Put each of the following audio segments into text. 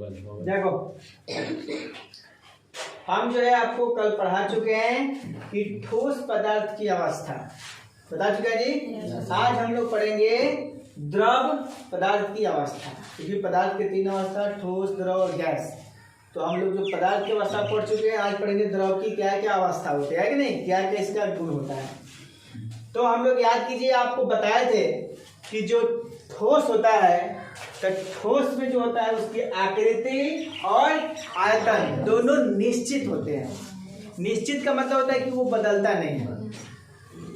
देखो हम जो है आपको कल पढ़ा चुके हैं कि ठोस पदार्थ की अवस्था बता चुके हैं जी। आज हम लोग पढ़ेंगे द्रव पदार्थ की अवस्था, क्योंकि पदार्थ के तीन अवस्था ठोस, द्रव और गैस। तो हम लोग जो पदार्थ की अवस्था पढ़ चुके हैं, आज पढ़ेंगे द्रव की क्या क्या अवस्था होती है कि नहीं, क्या क्या इसका गुण होता है। तो हम लोग याद कीजिए, आपको बताए थे कि जो ठोस होता है तो ठोस में जो होता है उसकी आकृति और आयतन दोनों निश्चित होते हैं। निश्चित का मतलब होता है कि वो बदलता नहीं है।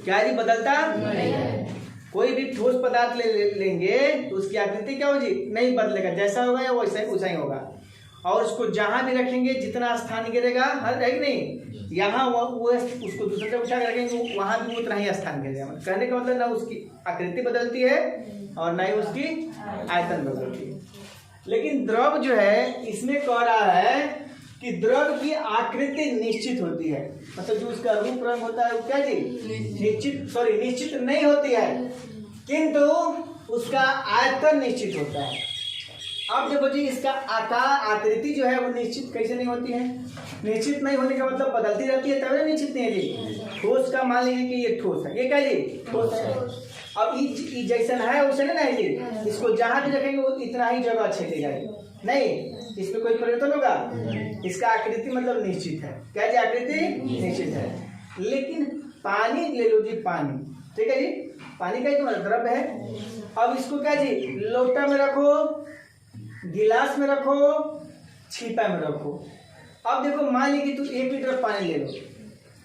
क्या जी, बदलता नहीं है। कोई भी ठोस पदार्थ लेंगे तो उसकी आकृति क्या होगी, नहीं बदलेगा, जैसा होगा या वैसा ही होगा। और उसको जहां भी रखेंगे, जितना स्थान गिरेगा, हर है कि नहीं, यहाँ वो उसको दूसरे जगह उठा कर रखेंगे, वहां भी उतना ही स्थान गिरेगा। कहने का मतलब ना उसकी आकृति बदलती है और ना ही उसकी आयतन बदलती है। लेकिन द्रव जो है, इसमें कह रहा है कि द्रव की आकृति निश्चित होती है, मतलब जो उसका रूप रंग होता है वो क्या जी, निश्चित नहीं होती है, किंतु उसका आयतन निश्चित होता है। अब देखो जी, इसका आकार आकृति जो है वो निश्चित कैसे नहीं होती है। निश्चित नहीं होने का मतलब बदलती रहती है, तभी निश्चित नहीं है जी। ठोस का मान लीजिए कि ये ठोस है, ये क्या जी, ठोस है। अब ये जैसा है वैसे नहीं है जी, इसको जहां भी रखेंगे वो इतना ही जगह छेदेगा नहीं, इसमें कोई परिवर्तन होगा। इसका आकृति मतलब निश्चित है, क्या जी, आकृति निश्चित है। लेकिन पानी ले लो जी, पानी, ठीक है जी, पानी का ही तो द्रव है। अब इसको क्या जी, लोटा में रखो, गिलास में रखो, छीपा में रखो। अब देखो, मान लीजिए तू 1 लीटर पानी ले लो,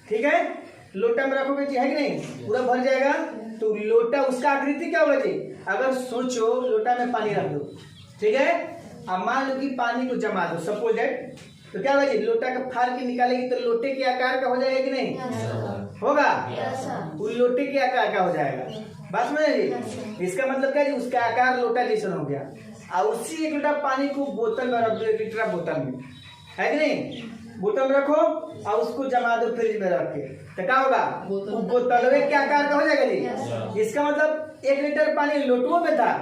ठीक है, लोटा में रखोगे जी, है कि नहीं, पूरा भर जाएगा। तो लोटा, उसका आकृति क्या होगा जी, अगर सोचो लोटा में पानी रख दो, ठीक है, अब मान लो कि पानी को जमा दो, सपोज दैट, तो क्या होगा जी, लोटा का फाड़ के निकालेगी तो लोटे के आकार का हो जाएगा कि नहीं, होगा, वो लोटे के आकार का हो जाएगा। बात समझ जी। इसका मतलब क्या जी, उसका आकार लोटा जैसा हो गया। और उसी 1 लीटर पानी को बोतल में रख दो, 1 लीटर बोतल में, है कि नहीं, बोतल में रखो और उसको जमा दो फ्रिज में रख के, तो क्या होगा, बोतल में क्या आकार का हो जाएगा जी। इसका मतलब 1 लीटर पानी लोटुओं में था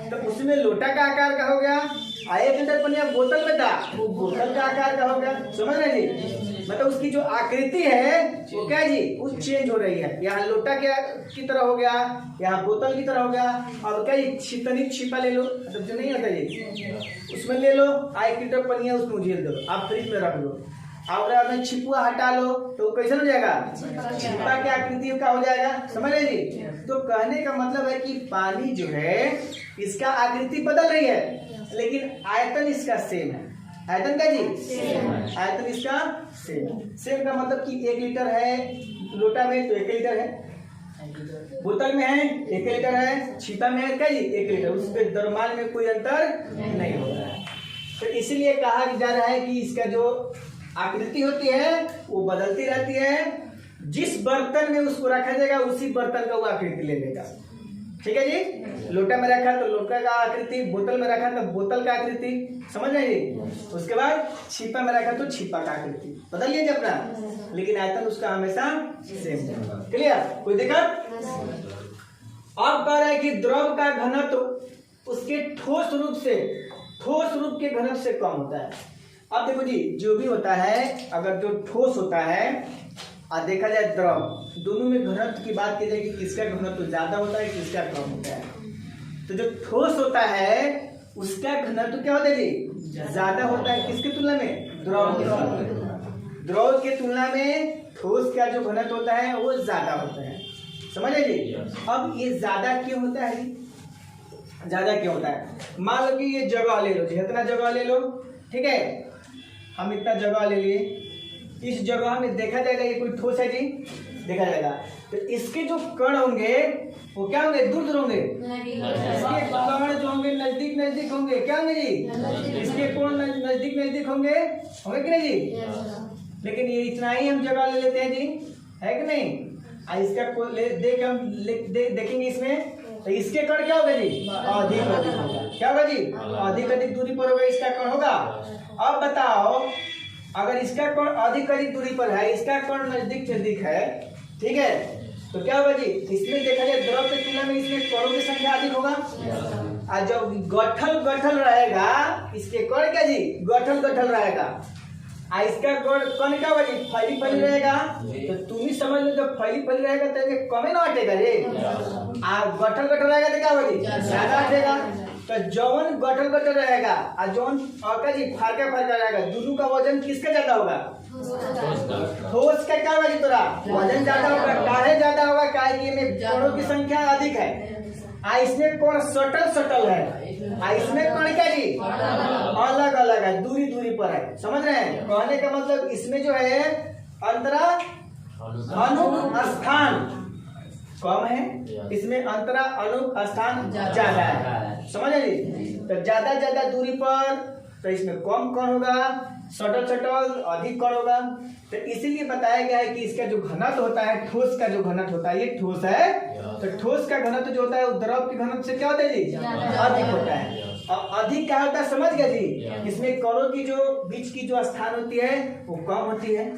तो उसमें लोटा का आकार का हो गया, और 1 लीटर पानी बोतल में था वो बोतल का आकार का हो गया। समझ रहे जी, मतलब उसकी जो आकृति है वो क्या जी, वो चेंज हो रही है। यहाँ लोटा की तरह हो गया, यहाँ बोतल की तरह हो गया। अब क्या जी, छिपा ले लो, मतलब जो नहीं होता जी, उसमें ले लो, 1 लीटर पानी है उसमें उझेल दो, आप फ्रिज में रख दो, और आपने छिपुआ हटा लो तो कैसे हो जाएगा, छिपा की आकृति का हो जाएगा। समझ रहे जी। तो कहने का मतलब है कि पानी जो है इसका आकृति बदल रही है, लेकिन आयतन इसका सेम है। आयतन क्या जी, आयतन इसका सेम का मतलब कि 1 लीटर है लोटा में तो 1 लीटर है, बोतल में है 1 लीटर है, छिपा में है क्या जी, 1 लीटर, उसके दरम्यान में कोई अंतर नहीं हो रहा है। तो इसलिए कहा जा रहा है कि इसका जो आकृति होती है वो बदलती रहती है। जिस बर्तन में उसको रखा जाएगा उसी बर्तन का वो आकृति ले लेगा, ठीक है जी। लोटा में रखा तो लोटा का आकृति, बोतल में रखा तो बोतल का आकृति, समझ रहे जी। उसके बाद छिपा में रखा तो छिपा का आकृति बदल लीजिए अपना, लेकिन आयतन उसका हमेशा सेम है। क्लियर, कोई दिक्कत। अब कह रहा है कि द्रव का घनत्व उसके ठोस रूप के घनत्व से कम होता है। अब देखो जी, जो भी होता है, अगर जो ठोस होता है और देखा जाए द्रव, दोनों में घनत्व की बात की जाए कि किसका घनत्व ज्यादा होता है, किसका कम होता है। तो जो ठोस होता है उसका घनत्व क्या होता है जी, ज्यादा होता है, किसकी तुलना में, द्रव के तुलना में ठोस का जो घनत्व होता है वो ज्यादा होता है। समझे जी। अब ये ज्यादा क्यों होता है, ज्यादा क्यों होता है, मान लो कि ये जगह ले लो जी, इतना जगह ले लो, ठीक है, हम इतना जगह ले लिए, इस जगह में देखा जाएगा ये कोई ठोस है जी, देखा जाएगा तो इसके जो कण होंगे वो क्या होंगे, दूर होंगे, इसके कण जो होंगे नजदीक होंगे, क्या होंगे जी, इसके कोण नजदीक होंगे कि नहीं जी। लेकिन ये इतना ही हम जगह ले लेते हैं जी, है कि नहीं। इसका देखेंगे इसमें तो इसके कण क्या होगा जी, अधिक होगा, क्या होगा जी, अधिक दूरी पर होगा इसका कण होगा। अब बताओ, अगर इसका कण अधिक दूरी पर है, इसका कण नजदीक है, ठीक है, तो क्या होगा जी, इसमें देखा जाए द्रव की तुलना में इसमें कणों की संख्या अधिक होगा, और जब गठल गठल रहेगा इसके कण क्या जी गठल गठल रहेगा, आ इसका कण क्या होगा जी फैली फैली रहेगा। तो तुम ही समझ लो जब फैली फैली रहेगा तो ये कमे ना हटेगा रे, आ गठल गठल रहेगा तो क्या होगा जी ज्यादा हटेगा। तो जौन गठल गठल रहेगा और जौन का जी फारका फारका रहेगा, दोनों का वजन किसका ज्यादा होगा ठोस का क्या होगा जी तोरा वजन ज्यादा होगा। काहे ज्यादा होगा, काहे कि में कणों की संख्या अधिक है, आ इसमें कौन सटल सटल है, आ इसमें कण क्या जी अलग अलग है, दूरी दूरी पर है। समझ रहे हैं, कहने का मतलब इसमें जो है अंतरा अनुस्थान कम है, इसमें अंतरा अनुस्थान ज्यादा है। समझ रहे जी, तो ज्यादा ज्यादा दूरी पर तो इसमें कम कण होगा, सटल सटल अधिक कण होगा। तो इसीलिए बताया गया है कि इसका जो घनत्व होता है, ठोस का जो घनत्व होता है, ये ठोस है तो ठोस का घनत्व जो होता है वो द्रव के घनत्व से क्या होता है जी अधिक होता है। और अधिक क्या होता है समझ गए जी, इसमें कणों की जो बीच की जो स्थान होती है वो कम होती है।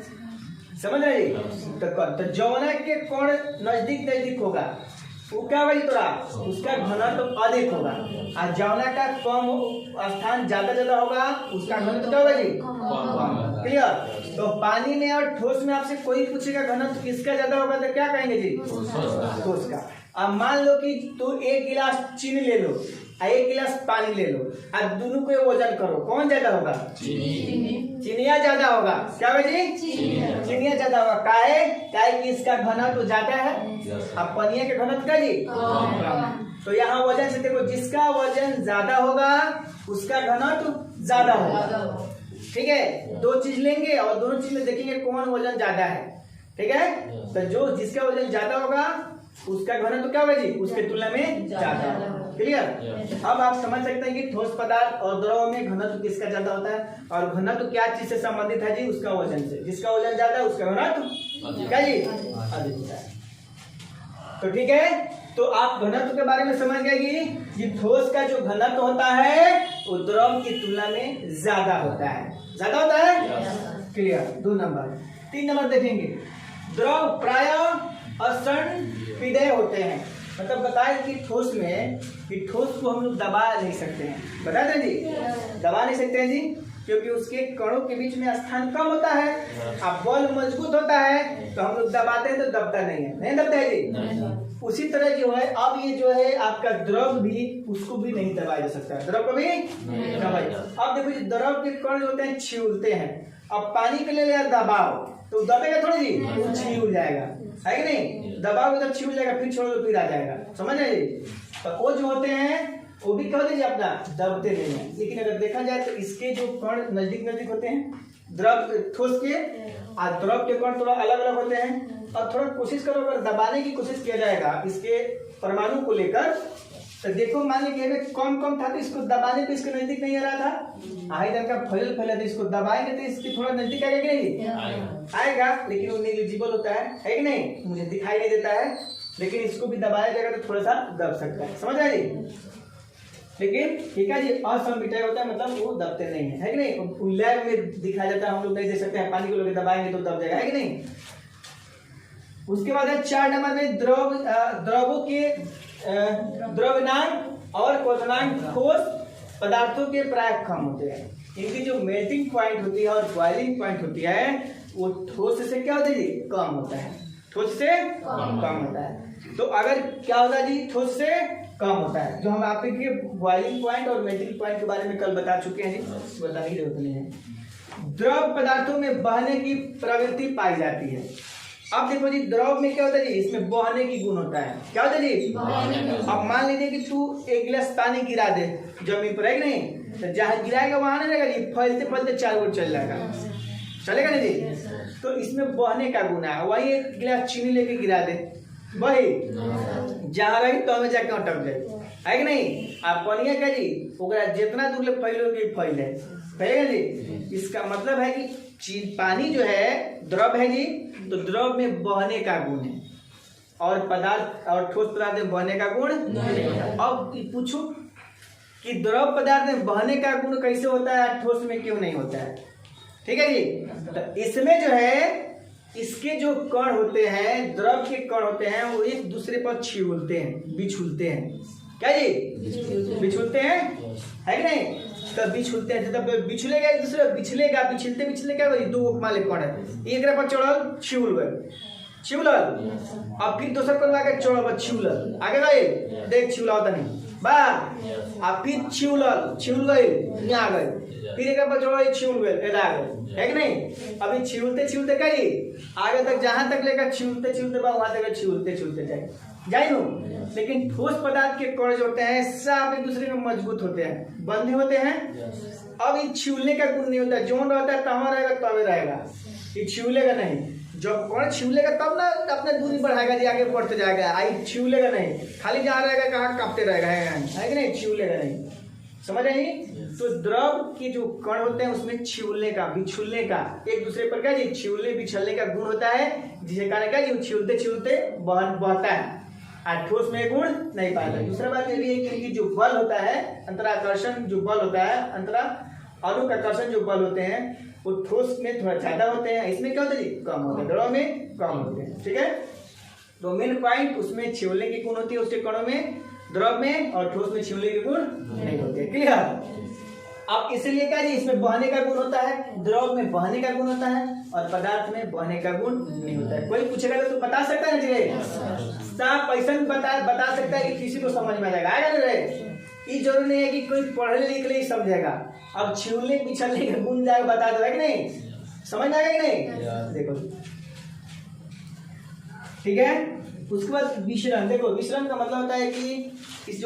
समझ रहे जी, तो जौना के कण नजदीक नजदीक होगा वो क्या होगा जी तोरा उसका घनत्व अधिक होगा, और जौना का कम स्थान ज्यादा ज्यादा होगा उसका घनत्व क्या होगा जी कम। क्लियर। तो पानी में और ठोस में आपसे कोई पूछेगा घनत्व किसका ज्यादा होगा तो क्या कहेंगे जी ठोस का। अब मान लो कि तू एक गिलास चीनी ले लो और एक गिलास पानी ले लो, अब दोनों को वजन करो, कौन ज्यादा होगा चीनिया ज्यादा होगा। क्या होगा जी चीनिया ज्यादा होगा। काहे कि इसका घनत्व ज्यादा है, अब पनिया के घनत्व क्या जी तो यहाँ वजन से देखो, जिसका वजन ज्यादा होगा उसका घनत्व ज्यादा होगा। ठीक है, दो चीज लेंगे और दोनों चीज में देखेंगे कौन वजन ज्यादा है। ठीक है, तो जो जिसका वजन ज्यादा होगा उसका घनत्व क्या होगा जी उसके तुलना में ज्यादा होगा। क्लियर। अब आप समझ सकते हैं कि ठोस पदार्थ और द्रव में घनत्व किसका ज्यादा होता है, और घनत्व क्या चीज से संबंधित है जी उसका वजन से। जिसका वजन ज्यादा है उसका घनत्व क्या जी अधिक होता है। तो ठीक है, तो आप घनत्व के बारे में समझ गए कि ठोस का जो घनत्व होता है वो द्रव की तुलना में ज्यादा होता है, ज्यादा होता है। क्लियर। 2 नंबर। 3 नंबर देखेंगे, द्रव प्रायः असंपीड्य होते हैं। मतलब बताए कि ठोस में कि ठोस को हम लोग दबा नहीं सकते हैं, बता दें जी दबा नहीं सकते हैं जी, क्योंकि उसके कणों के बीच में स्थान कम होता है। अब बल मजबूत होता है तो हम लोग दबाते हैं तो दबता नहीं है, नहीं दबता है जी। उसी तरह जो है अब ये जो है आपका द्रव भी उसको भी नहीं दबाया जा सकता है, द्रव को भी दबाया। अब देखो जी द्रव के कण होते हैं छिलते हैं, अब पानी के ले लिया दबाओ तो दबेगा थोड़ी जी वो छिल जाएगा, है कि नहीं। दबाओ तो छिल जाएगा, फिर छोड़ दो फिर आ जाएगा। समझ रहे जी। तो वो जो होते हैं वो भी कह दीजिए अपना दबते नहीं है। लेकिन अगर देखा जाए तो इसके जो कण नजदीक नजदीक होते हैं द्रव ठोस के, और द्रव के कण थोड़ा अलग अलग होते हैं। और थोड़ा कोशिश करो, अगर दबाने की कोशिश किया जाएगा इसके परमाणु को लेकर तो देखो मान लीजिए कम कम था तो इसको दबाने पे इसके नजदीक नहीं आ रहा था, हाई का फैल फैला तो इसको दबाएंगे तो इसके थोड़ा नजदीक आएगा कि नहीं आएगा, लेकिन वो नेग्लिजिबल होता है कि नहीं, मुझे दिखाई नहीं देता है। लेकिन इसको भी दबाया जाएगा तो थोड़ा सा दब सकता है। समझ रहे जी। लेकिन ठीक है जी असंपीड्य होता है, मतलब वो दबते नहीं है कि नहीं। लैब में दिखाया जाता है, हम लोग नहीं दे सकते हैं, पानी को लोग दबाएंगे तो दब जाएगा, है कि नहीं। उसके बाद है 4 नंबर में द्रवों के द्रव्यनांक और क्वथनांक ठोस पदार्थों के प्राय कम होते हैं। इनकी जो मेल्टिंग पॉइंट होती है और बॉइलिंग पॉइंट होती है वो ठोस से क्या होता है जी कम होता है, ठोस से कम होता है। तो अगर क्या होता है जी ठोस से कम होता है, जो हम आपके बॉइलिंग पॉइंट और मेल्टिंग पॉइंट के बारे में कल बता चुके हैं जी, बता ही जरूरत नहीं है। द्रव पदार्थों में बहने की प्रवृत्ति पाई जाती है। अब देखो जी द्रव में क्या होता है जी इसमें बहने की गुण होता है। क्या होता है जी अब मान लीजिए कि तू एक गिलास पानी गिरा दे जमीन पर, है कि नहीं, तो जहाँ गिराएगा वहां नहीं रहेगा जी, फैलते फैलते 4 ओर चल जाएगा, चलेगा नहीं जी। तो इसमें बहने का गुण है। वही एक गिलास चीनी लेके गिरा दे, वही जहाँ रही तो हमें जाके अटक जाए, है कि नहीं। आप पनिया क्या जी ओकरा जितना दूर ले फैलोगे फैले, फैलेगा जी। इसका मतलब है कि पानी जो है द्रव है जी, तो द्रव में बहने का गुण है और पदार्थ और ठोस पदार्थ में बहने का गुण नहीं होता। अब पूछो कि द्रव पदार्थ में बहने का गुण कैसे होता है, ठोस में क्यों नहीं होता है। ठीक है जी। तो इसमें जो है इसके जो कण होते हैं, द्रव के कण होते हैं वो एक दूसरे पर छिड़ते हैं, बिछुलते हैं, क्या जी बिछुलते हैं, है कि नहीं? तब बिछुलते हैं, तब बिछुलेगा एक दूसरे बिछलेगा, बिछलते बिछले क्या भाई दो मान ले कौन है एक पर चढ़ल छिउल गए छिउलल, अब फिर दूसरा कोन आके चढ़ल छिउलल आगे गए देख छिउला होता नहीं बा, अब फिर छिउलल छिउल गए यहाँ आ गए, फिर एक पर चढ़ल छिउल गए इधर आ गए, है कि नहीं? अभी छिउलते छिउलते क्या जी आगे तक जहां तक लेकर छिउलते छिउलते बा वहां तक छिउलते छिउलते जाए नो। लेकिन ठोस पदार्थ के कण जो होते हैं सब एक दूसरे में मजबूत होते हैं, बंधे होते हैं। अब ये छिउलने का गुण नहीं होता, जो रहता है तवा रहेगा तवे रहेगा, ये छिउलेगा नहीं। जब कण छिउलेगा तब ना अपने दूरी बढ़ाएगा जी, आगे बढ़ते जाएगा, आई छिउलेगा नहीं, खाली जहाँ रहेगा कहाँ कांपते रहेगा, है कि नहीं? छिउलेगा नहीं, समझ रहे हैं? तो द्रव के जो कण होते हैं उसमें छिउलने का बिछुलने का एक दूसरे पर क्या जी छिउलने बिछलने का गुण होता है, जिसके कारण क्या जी छिउलते छिउलते बहता है, और ठोस में गुण नहीं पाता। दूसरा बात ये भी है कि जो बल होता है अंतराकर्षण, जो बल होता है अंतरा अनुकर्षण जो बल होते हैं वो ठोस में थोड़ा ज्यादा होते हैं, इसमें क्या होता है जी कम होते हैं, द्रव में कम होते हैं। ठीक है, तो मेन पॉइंट उसमें छिउलने की गुण होती है उसके कणों में, द्रव में, और ठोस में छिउलने के गुण नहीं होते। क्लियर? अब इसलिए क्या जी इसमें बहने का गुण होता है, द्रव में बहने का गुण होता है, और पदार्थ में बहने का गुण नहीं होता है। कोई पूछेगा तो बता सकता है जी साफ पैसा बता सकता है कि किसी को समझ में आ जाएगा, आएगा ना रे? ये जरूरी नहीं है कि कोई पढ़ने लिखने ही समझेगा। अब छिउलने बिछलने का गुण जाएगा बता दो, है कि नहीं? समझ में आएगा कि नहीं? देखो ठीक है। उसके बाद विसरण, देखो विसरण का मतलब होता है कि इस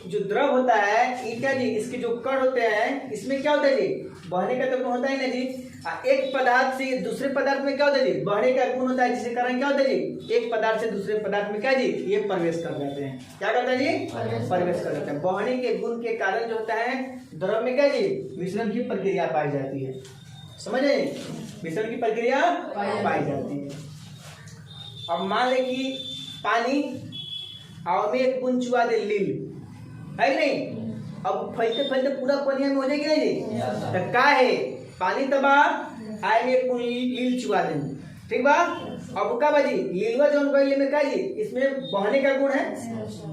जो द्रव होता है ये क्या जी इसके जो कण होते हैं इसमें क्या होता है जी बहने का तो गुण होता है ना जी। एक पदार्थ से दूसरे पदार्थ में क्या होता है जी बहने का गुण होता है, जिसके कारण क्या होता है जी एक पदार्थ से दूसरे पदार्थ में क्या जी ये प्रवेश कर जाते हैं। क्या करता है जी प्रवेश कर जाते हैं। बहने के गुण के कारण जो होता है द्रव में क्या जी विसरण की प्रक्रिया पाई जाती है। समझे? विसरण की प्रक्रिया पाई जाती है। अब मान ले कि पानी और में एक बूंद चुआ दे लील, है कि नहीं? अब फैलते फैलते पूरा पनिया में हो जाएगी ना जी, तो का है पानी तबा आए में एक बूंद लील चुआ दे, ठीक बा? अब का बाजी लीलवा जो गईले में का जी इसमें बहने का गुण है,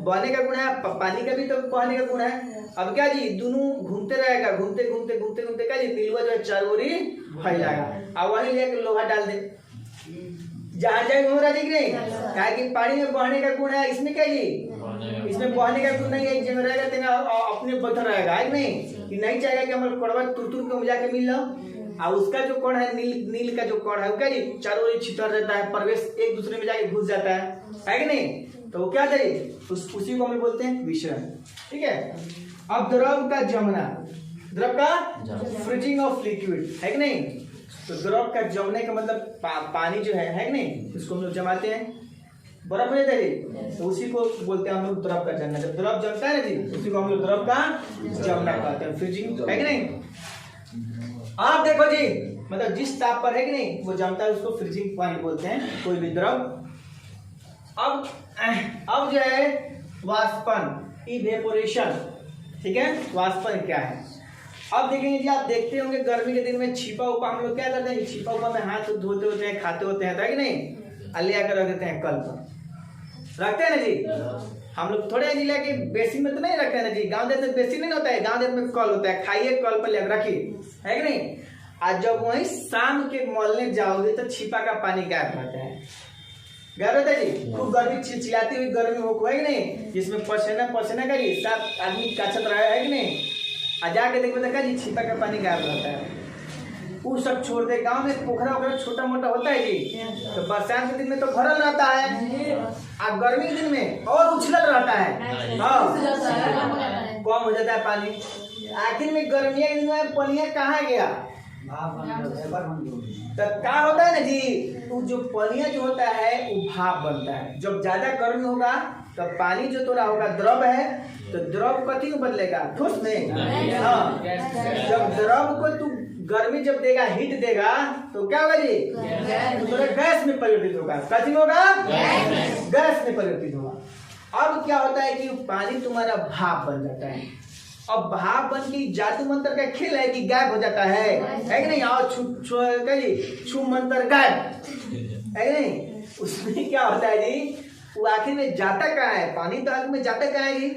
बहने का गुण है, पानी का भी तो बहने का गुण है। अब क्या जी दोनों घूमते रहेगा, घूमते घूमते घूमते घूमते क्या जी लीलवा जो है चारोरी फैल जाएगा। अब वहीं लेकर लोहा डाल दे, जहाँ जाए घूम रहा दिख नहीं, क्या कि पानी में बहने का गुण है, इसमें क्या जी इसमें बहने का गुण नहीं है। जगह रहेगा तेना अपने बैठा रहेगा, है नहीं? कि नहीं चाहेगा कि हमारे कड़वा तुर तुर के जाके मिल लो। और उसका जो कण है नील का जो कण है वो क्या जी चारों ओर छितर रहता है, प्रवेश एक दूसरे में जाके घुस जाता है कि नहीं? तो वो क्या करे उसी को हम बोलते हैं विसरण। ठीक है। अब द्रव का जमना, द्रव का फ्रीजिंग ऑफ लिक्विड, है कि नहीं? तो द्रव का जमने का मतलब पानी जो है कि नहीं उसको हम लोग जमाते हैं, बर्फ हो जाता है जी, तो उसी को बोलते हैं हम लोग द्रव का जमना। जब द्रव जमता है ना जी उसी को हम लोग द्रव का जमना कहते हैं, फ्रीजिंग, है कि नहीं? आप देखो जी मतलब जिस ताप पर है कि नहीं वो जमता है उसको फ्रीजिंग पॉइंट बोलते हैं कोई भी द्रव। अब जो है वाष्पन, इवेपोरेशन, ठीक है? वाष्पन क्या है अब देखेंगे जी। आप देखते होंगे गर्मी के दिन में छिपा उपा हम लोग क्या करते हैं, छिपा उपा में हाथ धोते होते हैं, खाते होते हैं, है कि नहीं? अल्ले आकर रख देते हैं, कल पर रखते हैं ना जी। हम लोग थोड़े जिले के बेसिन में तो नहीं रखते हैं ना जी, गांव देश में बेसिन नहीं होता है, गांव देश में कल होता है, खाइए कल पर लेकर रखिए, है कि नहीं? आज जब वही शाम के मॉलने जाओगे तो छिपा का पानी गायब रहता है, गायब रहता है जी। खूब गर्मी चिलचिलाती हुई गर्मी हो, है कि नहीं? जिसमें पसीना पसीना का जी सब आदमी काछत रहा है कि नहीं? आ जाके देखो देखा जी छिपा का पानी गायब रहता है। वो सब छोड़ दे, गांव में पोखरा वोखरा छोटा मोटा होता है जी, तो बरसात के दिन में तो भरल रहता है, और गर्मी के दिन में और उछलत रहता है, हाँ कम हो जाता है पानी। आखिर में गर्मिया के दिन में पनिया कहाँ गया? तो क्या होता है ना जी तो जो पनिया जो होता है वो भाप बनता है। जब ज्यादा गर्मी होगा तो पानी जो थोड़ा होगा द्रव है तो द्रव कथी में बदलेगा? ठोस में। हाँ जब द्रव को तू गर्मी जब देगा हीट देगा तो क्या होगा जी तो थोड़ा गैस में परिवर्तित होगा। कथी होगा? गैस में परिवर्तित होगा। अब क्या होता है कि पानी तुम्हारा भाप बन जाता है। अब भाप बन के जादू मंत्र का खेल है कि गायब हो जाता है कि नहीं? आओ छू मंत्र गायब, है कि नहीं? उसमें क्या होता है जी वो आखिर में जाता कहाँ है? पानी तो आखिर में जाता कहाँ है जी?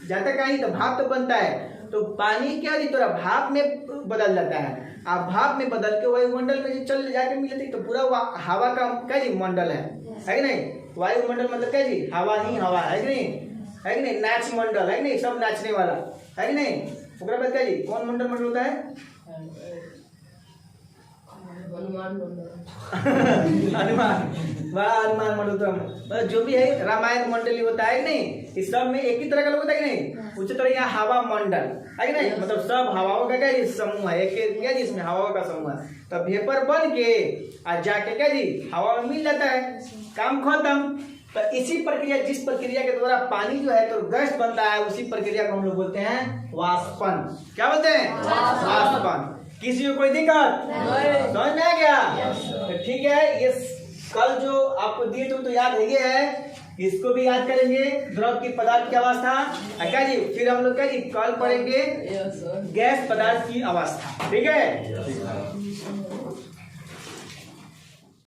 जाता कहीं तो भाप तो बनता है, तो पानी क्या जी थोड़ा भाप में बदल जाता है। आप भाप में बदल के वायुमंडल में चल जाके मिलते तो पूरा हवा का क्या जी मंडल है कि नहीं। वायुमंडल मतलब क्या जी हवा ही हवा है कि नहीं, है कि नहीं। नाच मंडल है कि नहीं, सब नाचने वाला है कि नहीं। ओकरा बाद क्या जी कौन मंडल मंडल होता है हनुमान, बड़ा हनुमान मंडल, जो भी है रामायण मंडली होता है कि नहीं। इस सब में एक ही तरह का लोग होता है कि नहीं। उसी तरह यहाँ हवा मंडल है कि नहीं, मतलब सब हवाओं का क्या जी समूह है, एक क्या जी इसमें हवाओं का समूह है। तो वेपर बन के आज जाके क्या जी हवा में मिल जाता है, काम खत्म। तो इसी प्रक्रिया, जिस प्रक्रिया के द्वारा पानी जो है तो गैस बनता है, उसी प्रक्रिया को हम लोग बोलते हैं वाष्पन। क्या बोलते हैं वाष्पन। किसी को कोई दिक्कत समझ में आ गया तो ठीक है। ये कल जो आपको दिए तो याद है ये है, इसको भी याद करेंगे। द्रव की पदार्थ की अवस्था क्या जी, फिर हम लोग क्या जी कल पढ़ेंगे गैस पदार्थ की अवस्था। ठीक है।